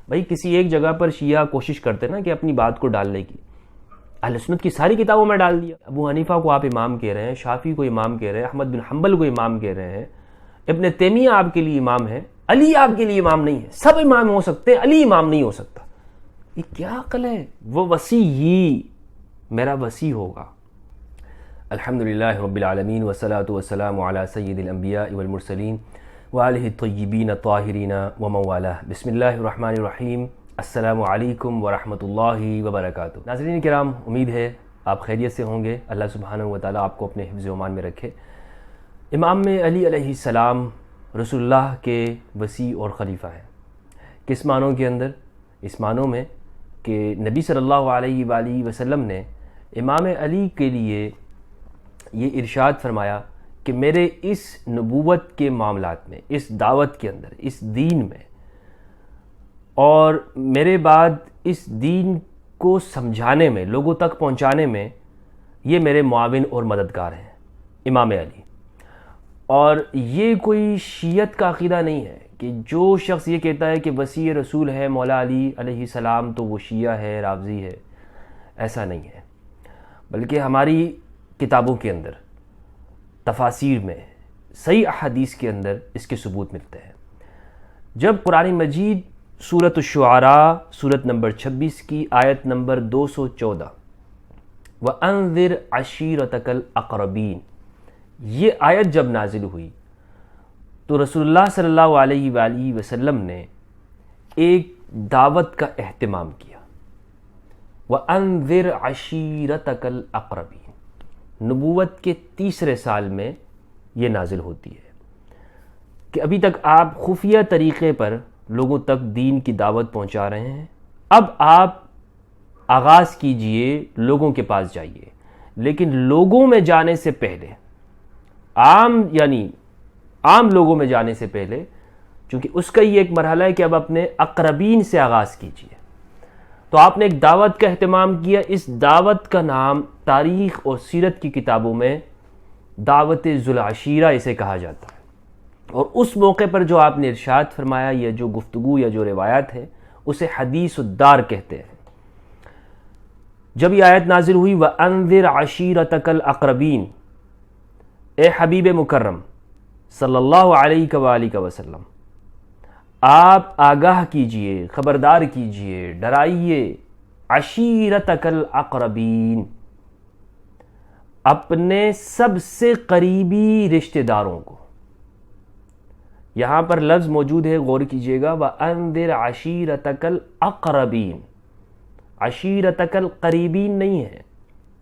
بھائی کسی ایک جگہ پر شیعہ کوشش کرتے نا کہ اپنی بات کو ڈالنے کی، اہل سنت کی ساری کتابوں میں ڈال دیا. ابو حنیفہ کو آپ امام کہہ رہے ہیں، شافعی کو امام کہہ رہے ہیں، احمد بن حنبل کو امام کہہ رہے ہیں، ابن تیمیہ آپ کے لیے امام ہے، علی آپ کے لیے امام نہیں ہے. سب امام ہو سکتے ہیں، علی امام نہیں ہو سکتا. یہ کیا عقل ہے؟ وہ وصی ہی میرا وصی ہوگا. الحمدللہ رب العالمین والصلاة والسلام علی سید الانبیاء والمرسلین وآلہ الطیبین الطاہرین ومن والاه. بسم اللہ الرحمن الرحیم. السلام علیکم ورحمۃ اللہ وبرکاتہ. ناظرین کرام، امید ہے آپ خیریت سے ہوں گے. اللہ سبحانہ وتعالیٰ آپ کو اپنے حفظ و امان میں رکھے. امام علی علیہ السلام رسول اللہ کے وصی اور خلیفہ ہیں. کس معنوں کے اندر؟ اس معنوں میں کہ نبی صلی اللہ علیہ وآلہ وسلم نے امام علی کے لیے یہ ارشاد فرمایا کہ میرے اس نبوت کے معاملات میں، اس دعوت کے اندر، اس دین میں، اور میرے بعد اس دین کو سمجھانے میں، لوگوں تک پہنچانے میں یہ میرے معاون اور مددگار ہیں، امام علی. اور یہ کوئی شیعت کا عقیدہ نہیں ہے کہ جو شخص یہ کہتا ہے کہ وصی رسول ہے مولا علی علیہ السلام تو وہ شیعہ ہے، رافضی ہے. ایسا نہیں ہے، بلکہ ہماری کتابوں کے اندر، تفاسیر میں، صحیح احادیث کے اندر اس کے ثبوت ملتے ہیں. جب قرآن مجید سورۃ الشعراء سورت نمبر 26 کی آیت نمبر 214 وَأَنذِرْ عَشِيرَتَكَ الْأَقْرَبِينَ، یہ آیت جب نازل ہوئی تو رسول اللہ صلی اللہ علیہ وآلہ وسلم نے ایک دعوت کا اہتمام کیا. وَأَنذِرْ عَشِيرَتَكَ الْأَقْرَبِينَ، نبوت کے تیسرے سال میں یہ نازل ہوتی ہے کہ ابھی تک آپ خفیہ طریقے پر لوگوں تک دین کی دعوت پہنچا رہے ہیں. اب آپ آغاز کیجئے، لوگوں کے پاس جائیے، لیکن لوگوں میں جانے سے پہلے، عام لوگوں میں جانے سے پہلے، چونکہ اس کا یہ ایک مرحلہ ہے کہ اب اپنے اقربین سے آغاز کیجئے. تو آپ نے ایک دعوت کا اہتمام کیا. اس دعوت کا نام تاریخ اور سیرت کی کتابوں میں دعوت ذو العشیرہ اسے کہا جاتا ہے. اور اس موقع پر جو آپ نے ارشاد فرمایا، یا جو گفتگو یا جو روایت ہے، اسے حدیث الدار کہتے ہیں. جب یہ آیت نازل ہوئی وَأَنذِرْ عَشِيرَتَكَ الْأَقْرَبِينَ، اے حبیب مکرم صلی اللہ علیہ وآلہ وسلم، آپ آگاہ کیجئے، خبردار کیجئے، ڈرائیے عشیرتک الاقربین، اپنے سب سے قریبی رشتہ داروں کو. یہاں پر لفظ موجود ہے، غور کیجئے گا، وَأَنذِرْ عَشِيرَتَكَ الْأَقْرَبِينَ. عشیرتک القریبین نہیں ہے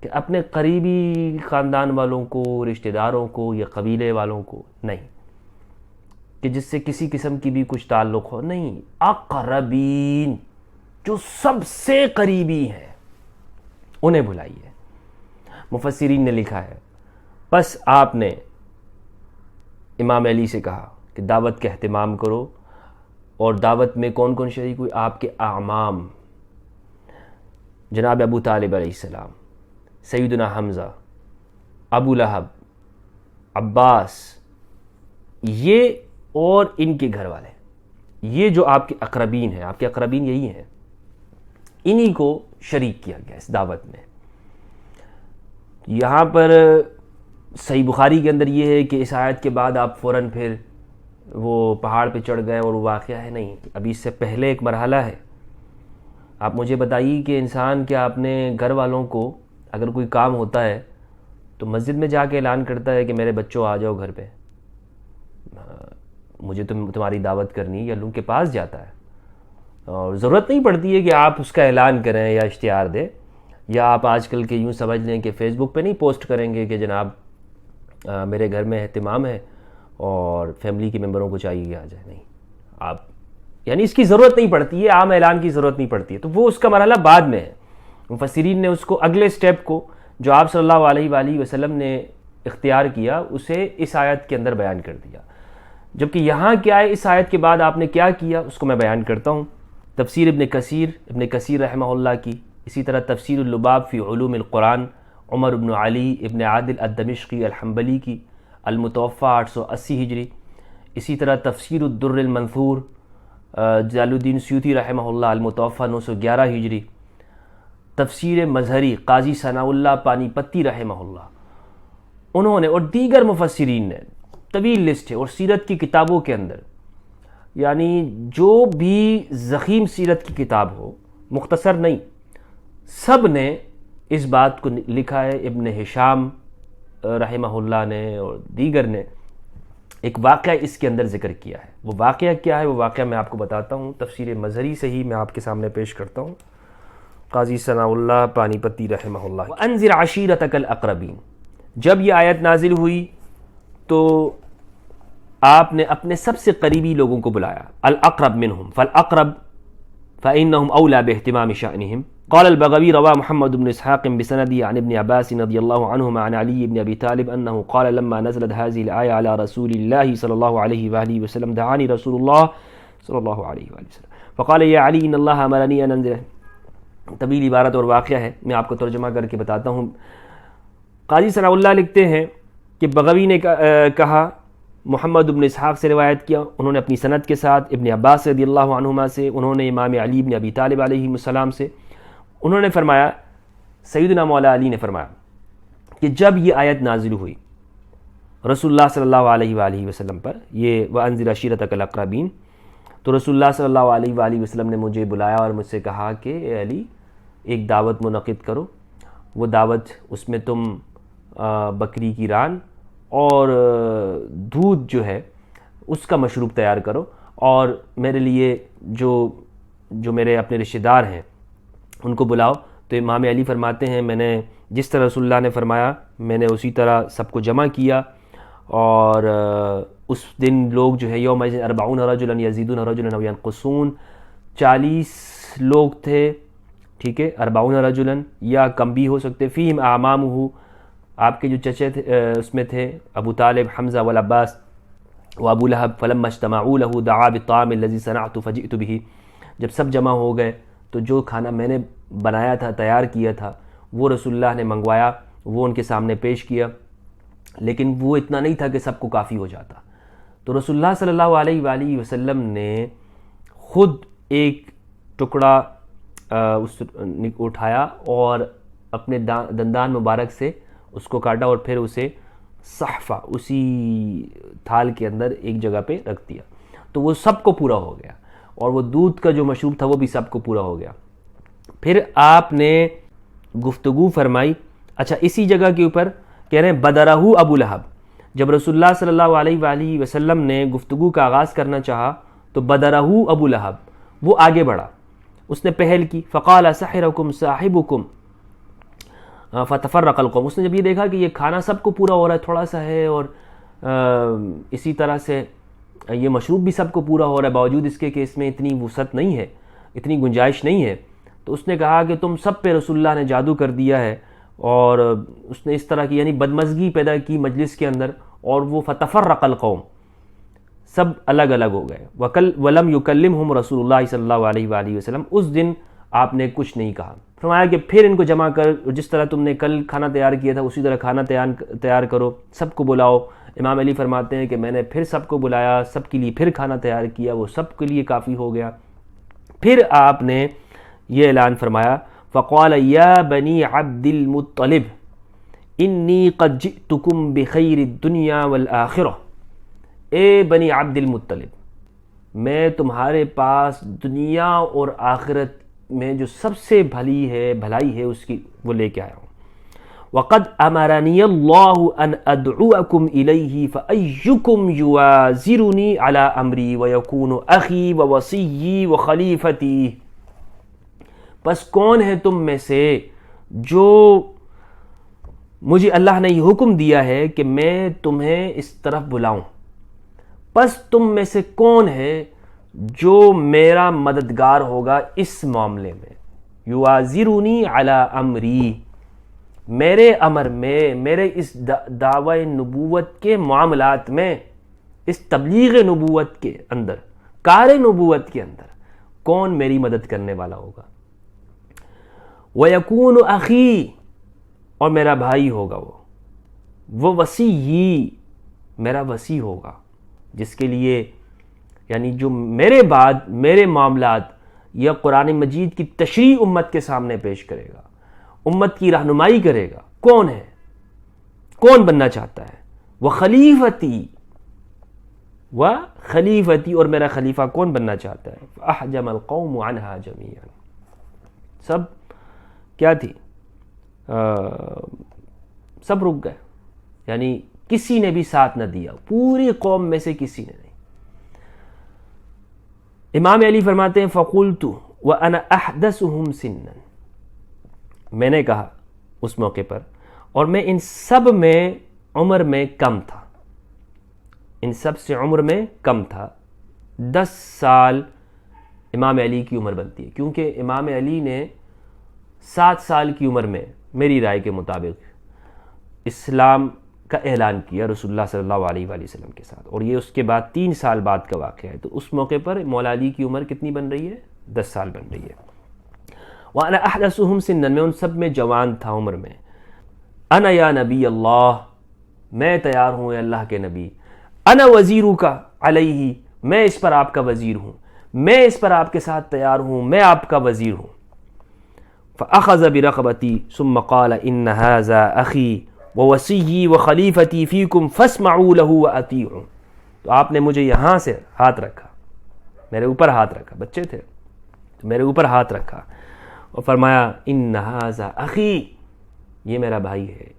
کہ اپنے قریبی خاندان والوں کو، رشتہ داروں کو، یا قبیلے والوں کو نہیں، کہ جس سے کسی قسم کی بھی کچھ تعلق ہو. نہیں، اقربین، جو سب سے قریبی ہیں انہیں بلائیے. مفسرین نے لکھا ہے، پس آپ نے امام علی سے کہا کہ دعوت کا اہتمام کرو. اور دعوت میں کون کون شریک ہوئی؟ آپ کے اعمام جناب ابو طالب علیہ السلام، سیدنا حمزہ، ابو لہب، عباس، یہ اور ان کے گھر والے، یہ جو آپ کے اقربین ہیں، آپ کے اقربین یہی ہیں، انہی کو شریک کیا گیا اس دعوت میں. یہاں پر صحیح بخاری کے اندر یہ ہے کہ اس آیت کے بعد آپ فوراً پھر وہ پہاڑ پہ چڑھ گئے اور وہ واقعہ ہے. نہیں، ابھی اس سے پہلے ایک مرحلہ ہے. آپ مجھے بتائیے کہ انسان کیا اپنے گھر والوں کو اگر کوئی کام ہوتا ہے تو مسجد میں جا کے اعلان کرتا ہے کہ میرے بچوں آ جاؤ گھر پہ، مجھے تمہاری دعوت کرنی، یا لوگوں کے پاس جاتا ہے؟ اور ضرورت نہیں پڑتی ہے کہ آپ اس کا اعلان کریں یا اشتہار دیں، یا آپ آج کل کے یوں سمجھ لیں کہ فیس بک پہ نہیں پوسٹ کریں گے کہ جناب میرے گھر میں اہتمام ہے اور فیملی کے ممبروں کو چاہیے کہ آ جائے. نہیں، آپ یعنی اس کی ضرورت نہیں پڑتی ہے، عام اعلان کی ضرورت نہیں پڑتی ہے. تو وہ اس کا مرحلہ بعد میں ہے. مفسرین نے اس کو اگلے سٹیپ کو جو آپ صلی اللہ علیہ وآلہ وسلم نے اختیار کیا، اسے اس آیت کے اندر بیان کر دیا. جبکہ یہاں کیا ہے، اس آیت کے بعد آپ نے کیا کیا اس کو میں بیان کرتا ہوں. تفسیر ابن کثیر رحمہ اللہ کی، اسی طرح تفسیر اللباب فی علوم القرآن عمر بن علی ابن عادل الدمشقی الحنبلی کی، المتوفى 880 ہجری، اسی طرح تفسیر الدر المنثور جلال الدین سیوطی رحمہ اللہ المتوفی 911 ہجری، تفسیر مظہری قاضی ثناء اللہ پانی پتی رحمہ اللہ، انہوں نے اور دیگر مفسرین نے، طویل لسٹ ہے، اور سیرت کی کتابوں کے اندر، یعنی جو بھی ضخیم سیرت کی کتاب ہو، مختصر نہیں، سب نے اس بات کو لکھا ہے۔ ابن ہشام رحمہ اللہ نے اور دیگر نے ایک واقعہ اس کے اندر ذکر کیا ہے۔ وہ واقعہ کیا ہے؟ وہ واقعہ میں آپ کو بتاتا ہوں، تفسیر مظہری سے ہی میں آپ کے سامنے پیش کرتا ہوں، قاضی ثناء اللہ پانی پتی رحمہ اللہ۔ وَأَنذِرْ عَشِيرَتَكَ الْأَقْرَبِينَ، جب یہ آیت نازل ہوئی تو آپ نے اپنے سب سے قریبی لوگوں کو بلایا، الاقرب منہم فالاقرب فإنہم اولا باہتمام شأنہم۔ قال البغوی روا محمد بن اسحاق بسندی عن ابن عباس رضی اللہ عنہما عن علی بن ابی طالب انہ قال لما نزلت هذه الآية على رسول الله صلی اللہ علیہ وآلہ وسلم دعانی رسول اللہ صلی اللہ علیہ وآلہ وسلم فقال یا علی ان اللہ امرنی ان انزل۔ طویل عبارت اور واقعہ ہے، میں آپ کو ترجمہ کر کے بتاتا ہوں۔ قاضی ثناء اللہ لکھتے ہیں کہ بغوی نے کہا، محمد بن اسحاق سے روایت کیا، انہوں نے اپنی سند کے ساتھ، ابن عباس رضی اللہ عنہما سے، انہوں نے امام علی بن ابی طالب علیہ السلام سے، انہوں نے فرمایا، سیدنا مولا علی نے فرمایا کہ جب یہ آیت نازل ہوئی رسول اللہ صلی اللہ علیہ وآلہ وسلم پر، یہ وَأَنذِرْ عَشِيرَتَكَ الْأَقْرَبِينَ، تو رسول اللہ صلی اللہ علیہ وآلہ وسلم نے مجھے بلایا اور مجھ سے کہا کہ اے علی ایک دعوت منعقد کرو، وہ دعوت اس میں تم بکری کی ران اور دودھ جو ہے اس کا مشروب تیار کرو، اور میرے لیے جو میرے اپنے رشتہ دار ہیں ان کو بلاؤ۔ تو امام علی فرماتے ہیں میں نے جس طرح رسول اللہ نے فرمایا میں نے اسی طرح سب کو جمع کیا، اور اس دن لوگ جو ہے یوم 40 رجلا یزیدون رجلا او ینقصون، 40 لوگ تھے، ٹھیک ہے، 40 رجلا یا کم بھی ہو سکتے، فیہم اعمامہ، آپ کے جو چچے تھے اس میں تھے ابو طالب، حمزہ والعباس و ابو لہب، فلما اجتمعوا له دعا بالطعام الذي صنعت فجئت به، جب سب جمع ہو گئے تو جو کھانا میں نے بنایا تھا، تیار کیا تھا، وہ رسول اللہ نے منگوایا، وہ ان کے سامنے پیش کیا، لیکن وہ اتنا نہیں تھا کہ سب کو کافی ہو جاتا۔ تو رسول اللہ صلی اللہ علیہ وآلہ وسلم نے خود ایک ٹکڑا اٹھایا اور اپنے دندان مبارک سے اس کو کاٹا اور پھر اسے صحفہ اسی تھال کے اندر ایک جگہ پہ رکھ دیا، تو وہ سب کو پورا ہو گیا، اور وہ دودھ کا جو مشروب تھا وہ بھی سب کو پورا ہو گیا۔ پھر آپ نے گفتگو فرمائی، اچھا اسی جگہ کے اوپر کہہ رہے ہیں بدرہ ابو لہب، جب رسول اللہ صلی اللہ علیہ وآلہ وسلم نے گفتگو کا آغاز کرنا چاہا تو بدرہ ابو لہب، وہ آگے بڑھا، اس نے پہل کی، فقال سحرکم صاحبکم فتفرق القوم، اس نے جب یہ دیکھا کہ یہ کھانا سب کو پورا ہو رہا ہے، تھوڑا سا ہے، اور اسی طرح سے یہ مشروب بھی سب کو پورا ہو رہا ہے، باوجود اس کے کہ اس میں اتنی وسعت نہیں ہے، اتنی گنجائش نہیں ہے، تو اس نے کہا کہ تم سب پہ رسول اللہ نے جادو کر دیا ہے، اور اس نے اس طرح کی یعنی بدمزگی پیدا کی مجلس کے اندر، اور وہ فتفرق القوم، سب الگ الگ ہو گئے۔ وَلَمْ يُكَلِّمْهُمْ رسول اللہ صلی اللہ علیہ وآلہ وسلم، اس دن آپ نے کچھ نہیں کہا۔ فرمایا کہ پھر ان کو جمع کر، جس طرح تم نے کل کھانا تیار کیا تھا اسی طرح کھانا تیار کرو، سب کو بلاؤ۔ امام علی فرماتے ہیں کہ میں نے پھر سب کو بلایا، سب کے لیے پھر کھانا تیار کیا، وہ سب کے لیے کافی ہو گیا۔ پھر آپ نے یہ اعلان فرمایا، فقال یا بنی عبد المطلب انی قد جئتکم بخیر الدنیا والآخرہ، اے بنی عبد المطلب، میں تمہارے پاس دنیا اور آخرت میں جو سب سے بھلائی ہے اس کی وہ لے کے آیا ہوں۔ وقد امرنی اللہ ان ادعوکم الیہ فایکم یوازرنی علی امری ویکون اخی ووصی وخلیفتی، پس کون ہے تم میں سے جو مجھے اللہ نے یہ حکم دیا ہے کہ میں تمہیں اس طرف بلاؤں، پس تم میں سے کون ہے جو میرا مددگار ہوگا اس معاملے میں، یوازرنی علی امری، میرے امر میں، میرے اس دعوی نبوت کے معاملات میں، اس تبلیغ نبوت کے اندر، کار نبوت کے اندر کون میری مدد کرنے والا ہوگا۔ وَيَكُونُ أَخِي، اور میرا بھائی ہوگا، وہ وصی، میرا وصی ہوگا، جس کے لیے یعنی جو میرے بعد میرے معاملات یا قرآن مجید کی تشریح امت کے سامنے پیش کرے گا، امت کی رہنمائی کرے گا، کون ہے؟ کون بننا چاہتا ہے؟ وخلیفتی اور میرا خلیفہ کون بننا چاہتا ہے؟ فاحجم القوم عنها جميعا، سب کیا تھی؟ سب رک گئے، یعنی کسی نے بھی ساتھ نہ دیا، پوری قوم میں سے کسی نے نہیں۔ امام علی فرماتے ہیں فقلت وانا احدثهم سنا، میں نے کہا اس موقع پر، اور میں ان سب میں عمر میں کم تھا، ان سب سے عمر میں کم تھا، 10 سال امام علی کی عمر بنتی ہے، کیونکہ امام علی نے 7 سال کی عمر میں میری رائے کے مطابق اسلام کا اعلان کیا رسول اللہ صلی اللہ علیہ وآلہ وسلم کے ساتھ، اور یہ اس کے بعد 3 سال بعد کا واقعہ ہے، تو اس موقع پر مولا علی کی عمر کتنی بن رہی ہے؟ 10 سال بن رہی ہے۔ وَأَنَا أَحْدَثُهُمْ سِنًّا، میں ان سب میں جوان تھا عمر میں۔ انا یا نبی اللہ، میں تیار ہوں اے اللہ کے نبی، انا وزیرک علیہ، میں اس پر آپ کا وزیر ہوں، میں اس پر آپ کے ساتھ تیار ہوں، میں آپ کا وزیر ہوں۔ فأخذ برقبتی ثم قال ان هذا اخی ووصی وخلیفتی فیکم فاسمعوا له واطیعوا، تو آپ نے مجھے یہاں سے ہاتھ رکھا، میرے اوپر ہاتھ رکھا، بچے تھے تو میرے اوپر ہاتھ رکھا اور فرمایا ان هذا اخی، یہ میرا بھائی ہے،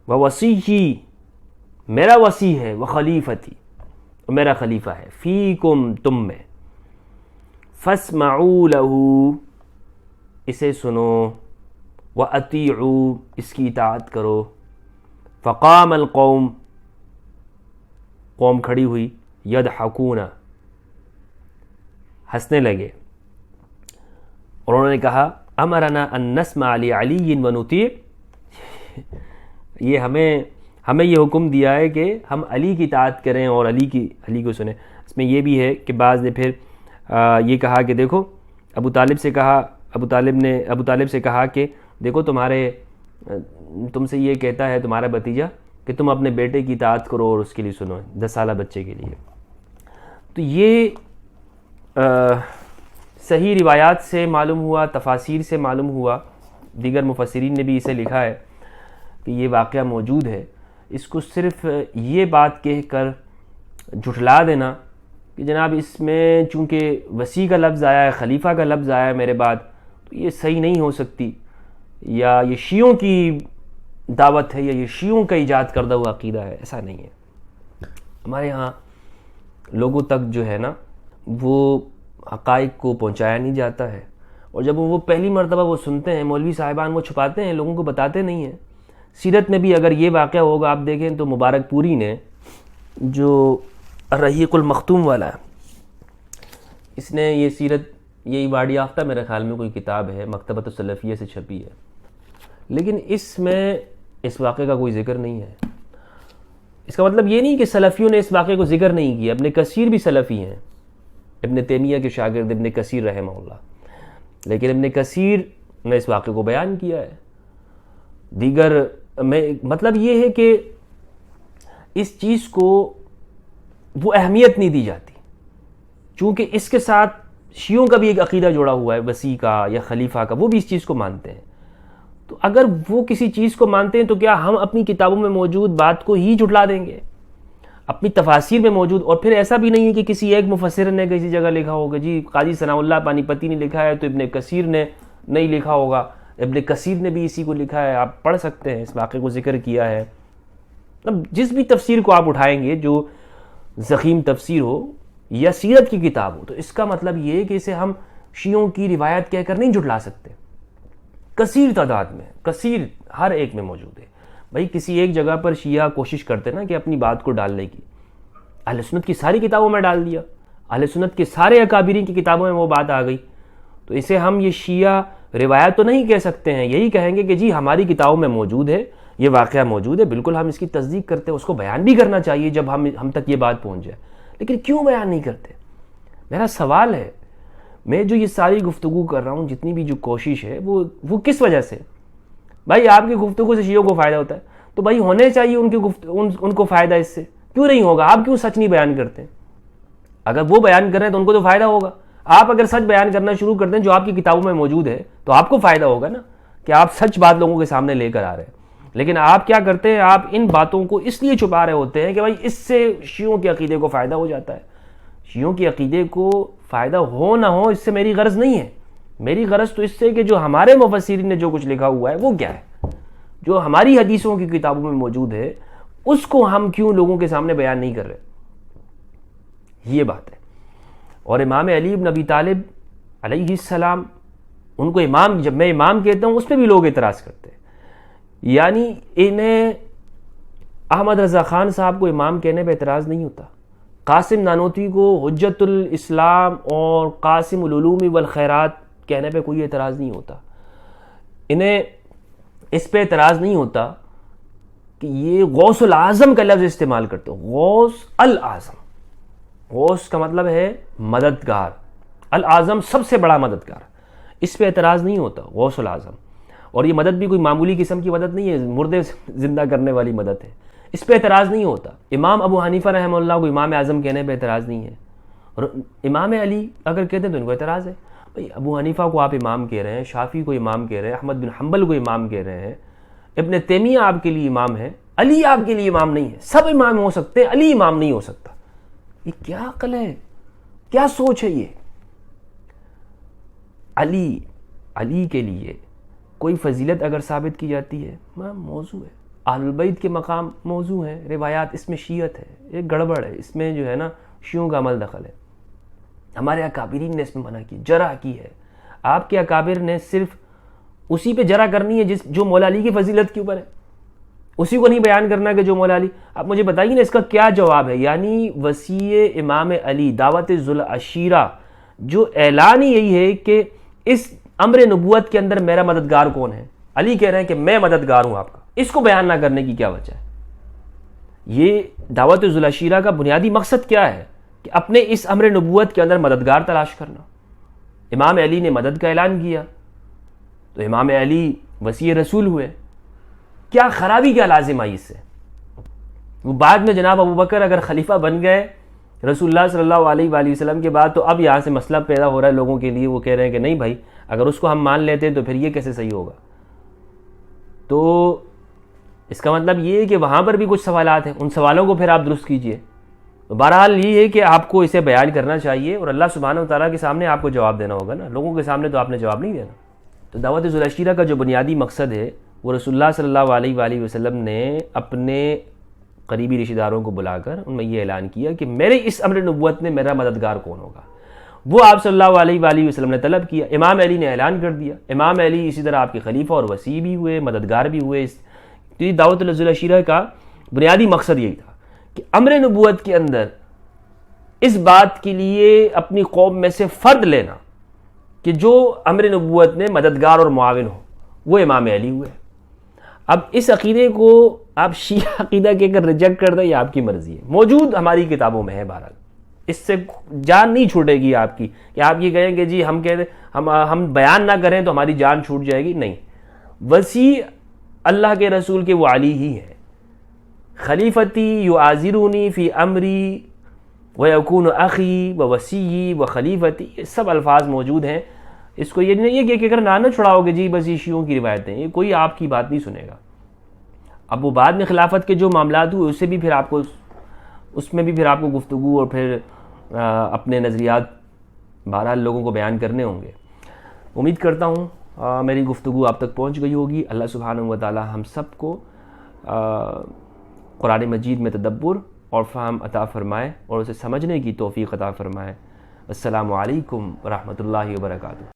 ووصی، میرا وصی ہے، وخلیفتی، اور میرا خلیفہ ہے، فیکم، تم میں، فاسمعوا له، اسے سنو، وَأَطِيعُوا، اس کی اطاعت کرو۔ فقام القوم، قوم کھڑی ہوئی، یضحکون، ہنسنے لگے، اور انہوں نے کہا امرنا ان نسمع لعلی ونطیع، یہ ہمیں یہ حکم دیا ہے کہ ہم علی کی اطاعت کریں اور علی کو سنیں۔ اس میں یہ بھی ہے کہ بعض نے پھر یہ کہا کہ دیکھو ابو طالب سے کہا کہ دیکھو تم سے یہ کہتا ہے تمہارا بھتیجا کہ تم اپنے بیٹے کی اطاعت کرو اور اس کے لیے سنو، 10 سالہ بچے کے لیے۔ تو یہ صحیح روایات سے معلوم ہوا، تفاسیر سے معلوم ہوا، دیگر مفسرین نے بھی اسے لکھا ہے کہ یہ واقعہ موجود ہے۔ اس کو صرف یہ بات کہہ کر جھٹلا دینا کہ جناب اس میں چونکہ وصی کا لفظ آیا ہے، خلیفہ کا لفظ آیا ہے میرے بعد، تو یہ صحیح نہیں ہو سکتی، یا یہ شیعوں کی دعوت ہے، یا یہ شیعوں کا ایجاد کردہ ہوا عقیدہ ہے، ایسا نہیں ہے۔ ہمارے ہاں لوگوں تک جو ہے نا وہ حقائق کو پہنچایا نہیں جاتا ہے، اور جب وہ پہلی مرتبہ وہ سنتے ہیں، مولوی صاحبان وہ چھپاتے ہیں، لوگوں کو بتاتے نہیں ہیں۔ سیرت میں بھی اگر یہ واقعہ ہوگا، آپ دیکھیں تو مبارک پوری نے جو الرحیق المختوم والا ہے، اس نے یہ سیرت، یہ ایوارڈ یافتہ میرے خیال میں کوئی کتاب ہے، مکتبۃ السلفیہ سے چھپی ہے، لیکن اس میں اس واقعے کا کوئی ذکر نہیں ہے۔ اس کا مطلب یہ نہیں کہ سلفیوں نے اس واقعے کو ذکر نہیں کیا، ابن کثیر بھی سلفی ہیں، ابن تیمیہ کے شاگرد ابن کثیر رحمہ اللہ، لیکن ابن کثیر نے اس واقعے کو بیان کیا ہے۔ دیگر میں مطلب یہ ہے کہ اس چیز کو وہ اہمیت نہیں دی جاتی، چونکہ اس کے ساتھ شیعوں کا بھی ایک عقیدہ جڑا ہوا ہے، وصی کا یا خلیفہ کا، وہ بھی اس چیز کو مانتے ہیں۔ تو اگر وہ کسی چیز کو مانتے ہیں تو کیا ہم اپنی کتابوں میں موجود بات کو ہی جھٹلا دیں گے؟ اپنی تفاسیر میں موجود، اور پھر ایسا بھی نہیں ہے کہ کسی ایک مفسر نے کسی جگہ لکھا ہوگا، جی قاضی ثناء اللہ پانی پتی نے لکھا ہے تو ابن کثیر نے نہیں لکھا ہوگا، ابن کثیر نے بھی اسی کو لکھا ہے، آپ پڑھ سکتے ہیں، اس واقعے کو ذکر کیا ہے۔ اب جس بھی تفسیر کو آپ اٹھائیں گے جو ضخیم تفسیر ہو یا سیرت کی کتاب ہو، تو اس کا مطلب یہ ہے کہ اسے ہم شیعوں کی روایت کہہ کر نہیں جھٹلا سکتے۔ کثیر تعداد میں، کثیر ہر ایک میں موجود ہے۔ بھائی کسی ایک جگہ پر شیعہ کوشش کرتے نا کہ اپنی بات کو ڈالنے کی، اہل سنت کی ساری کتابوں میں ڈال دیا، اہل سنت کے سارے اکابرین کی کتابوں میں وہ بات آ گئی، تو اسے ہم یہ شیعہ روایت تو نہیں کہہ سکتے ہیں، یہی کہیں گے کہ جی ہماری کتابوں میں موجود ہے، یہ واقعہ موجود ہے، بالکل ہم اس کی تصدیق کرتے ہیں، اس کو بیان بھی کرنا چاہیے جب ہم تک یہ بات پہنچ جائے، لیکن کیوں بیان نہیں کرتے؟ میرا سوال ہے، میں جو یہ ساری گفتگو کر رہا ہوں، جتنی بھی جو کوشش ہے وہ کس وجہ سے؟ بھائی آپ کی گفتگو سے شیعوں کو فائدہ ہوتا ہے تو بھائی ہونے چاہیے ان کو فائدہ، اس سے کیوں نہیں ہوگا؟ آپ کیوں سچ نہیں بیان کرتے؟ اگر وہ بیان کر رہے ہیں تو ان کو تو فائدہ ہوگا. آپ اگر سچ بیان کرنا شروع کر دیں جو آپ کی کتابوں میں موجود ہے تو آپ کو فائدہ ہوگا نا کہ آپ سچ بات لوگوں کے سامنے لے کر آ رہے ہیں. لیکن آپ کیا کرتے ہیں, آپ ان باتوں کو اس لیے چھپا رہے ہوتے ہیں کہ بھائی اس سے شیعوں کے عقیدے کو فائدہ ہو جاتا ہے. شیعوں کے عقیدے کو فائدہ ہو نہ ہو اس سے میری غرض نہیں ہے. میری غرض تو اس سے کہ جو ہمارے مفسرین نے جو کچھ لکھا ہوا ہے وہ کیا ہے, جو ہماری حدیثوں کی کتابوں میں موجود ہے اس کو ہم کیوں لوگوں کے سامنے بیان نہیں کر رہے, یہ بات ہے. اور امام علی بن ابی طالب علیہ السلام, ان کو امام, جب میں امام کہتا ہوں اس پہ بھی لوگ اعتراض کرتے ہیں. یعنی انہیں احمد رضا خان صاحب کو امام کہنے پہ اعتراض نہیں ہوتا, قاسم نانوتوی کو حجت الاسلام اور قاسم العلوم والخیرات کہنے پہ کوئی اعتراض نہیں ہوتا. انہیں اس پہ اعتراض نہیں ہوتا کہ یہ غوث العظم کا لفظ استعمال کرتے ہو. غوث العظم, غوث کا مطلب ہے مددگار, العظم سب سے بڑا مددگار, اس پہ اعتراض نہیں ہوتا. غوث العظم, اور یہ مدد بھی کوئی معمولی قسم کی مدد نہیں ہے, مردے زندہ کرنے والی مدد ہے, اس پہ اعتراض نہیں ہوتا. امام ابو حنیفہ رحمہ اللہ کو امام اعظم کہنے پہ اعتراض نہیں ہے, اور امام علی اگر کہتے ہیں تو ان کو اعتراض ہے. بھئی ابو حنیفہ کو آپ امام کہہ رہے ہیں, شافعی کو امام کہہ رہے ہیں, احمد بن حنبل کو امام کہہ رہے ہیں, ابن تیمیہ آپ کے لیے امام ہے, علی آپ کے لیے امام نہیں ہے. سب امام ہو سکتے ہیں, علی امام نہیں ہو سکتا. یہ کیا عقل ہے, کیا سوچ ہے یہ؟ علی کے لیے کوئی فضیلت اگر ثابت کی جاتی ہے موضوع ہے, اہل البیت کے مقام موضوع ہے, روایات, اس میں شیعت ہے, ایک گڑبڑ ہے, اس میں جو ہے نا شیعوں کا عمل دخل ہے. ہمارے اکابرین نے اس میں منع کی, جرح کی ہے. آپ کے اکابر نے صرف اسی پہ جرح کرنی ہے جو مولا علی کی فضیلت کے اوپر ہے, اسی کو نہیں بیان کرنا کہ جو مولا علی. آپ مجھے بتائیے نا اس کا کیا جواب ہے؟ یعنی وصی امام علی دعوت ذوالعشیرہ جو اعلان ہی یہی ہے کہ اس امر نبوت کے اندر میرا مددگار کون ہے, علی کہہ رہے ہیں کہ میں مددگار ہوں آپ کا. اس کو بیان نہ کرنے کی کیا وجہ ہے؟ یہ دعوت ذوالعشیرہ کا بنیادی مقصد کیا ہے کہ اپنے اس امر نبوت کے اندر مددگار تلاش کرنا. امام علی نے مدد کا اعلان کیا تو امام علی وصی رسول ہوئے. کیا خرابی کیا لازم آئی اس سے؟ وہ بعد میں جناب ابو بکر اگر خلیفہ بن گئے رسول اللہ صلی اللہ علیہ وآلہ وسلم کے بعد, تو اب یہاں سے مسئلہ پیدا ہو رہا ہے لوگوں کے لیے. وہ کہہ رہے ہیں کہ نہیں بھائی, اگر اس کو ہم مان لیتے ہیں تو پھر یہ کیسے صحیح ہوگا. تو اس کا مطلب یہ ہے کہ وہاں پر بھی کچھ سوالات ہیں, ان سوالوں کو پھر آپ درست کیجئے. بہرحال یہ ہے کہ آپ کو اسے بیان کرنا چاہیے اور اللہ سبحانہ وتعالیٰ کے سامنے آپ کو جواب دینا ہوگا نا, لوگوں کے سامنے تو آپ نے جواب نہیں دینا. تو دعوت ذوالعشیرہ کا جو بنیادی مقصد ہے وہ رسول اللہ صلی اللہ علیہ وآلہ وسلم نے اپنے قریبی رشتہ داروں کو بلا کر ان میں یہ اعلان کیا کہ میرے اس امر نبوت میں میرا مددگار کون ہوگا. وہ آپ صلی اللہ علیہ وآلہ وسلم نے طلب کیا, امام علی نے اعلان کر دیا. امام علی اسی طرح آپ کے خلیفہ اور وصی بھی ہوئے, مددگار بھی ہوئے. تو یہ دعوت ذوالعشیرہ کا بنیادی مقصد یہی تھا کہ امر نبوت کے اندر اس بات کے لیے اپنی قوم میں سے فرد لینا کہ جو امر نبوت میں مددگار اور معاون ہو, وہ امام علی ہوئے. اب اس عقیدے کو آپ شیعہ عقیدہ کہہ کر ریجیکٹ کر دیں, یہ آپ کی مرضی ہے, موجود ہماری کتابوں میں ہے. بہرحال اس سے جان نہیں چھوٹے گی آپ کی کہ آپ یہ کہیں کہ جی ہم کہہ ہم بیان نہ کریں تو ہماری جان چھوٹ جائے گی. نہیں, وصی اللہ کے رسول کے وہ علی ہی ہے. خلیفتی یعاذرونی فی امری ویکون اخی ووصی وخلیفتی, یہ سب الفاظ موجود ہیں. اس کو یہ نہیں کہ اگر نہ چھڑاؤ گے جی بس یہ شیعوں کی روایتیں, یہ کوئی آپ کی بات نہیں سنے گا. اب وہ بعد میں خلافت کے جو معاملات ہوئے اس میں بھی پھر آپ کو گفتگو اور پھر اپنے نظریات بہرحال لوگوں کو بیان کرنے ہوں گے. امید کرتا ہوں میری گفتگو آپ تک پہنچ گئی ہوگی. اللہ سبحانہ و تعالی ہم سب کو قرآن مجید میں تدبر اور فہم عطا فرمائے اور اسے سمجھنے کی توفیق عطا فرمائے. السلام علیکم ورحمۃ اللہ وبرکاتہ.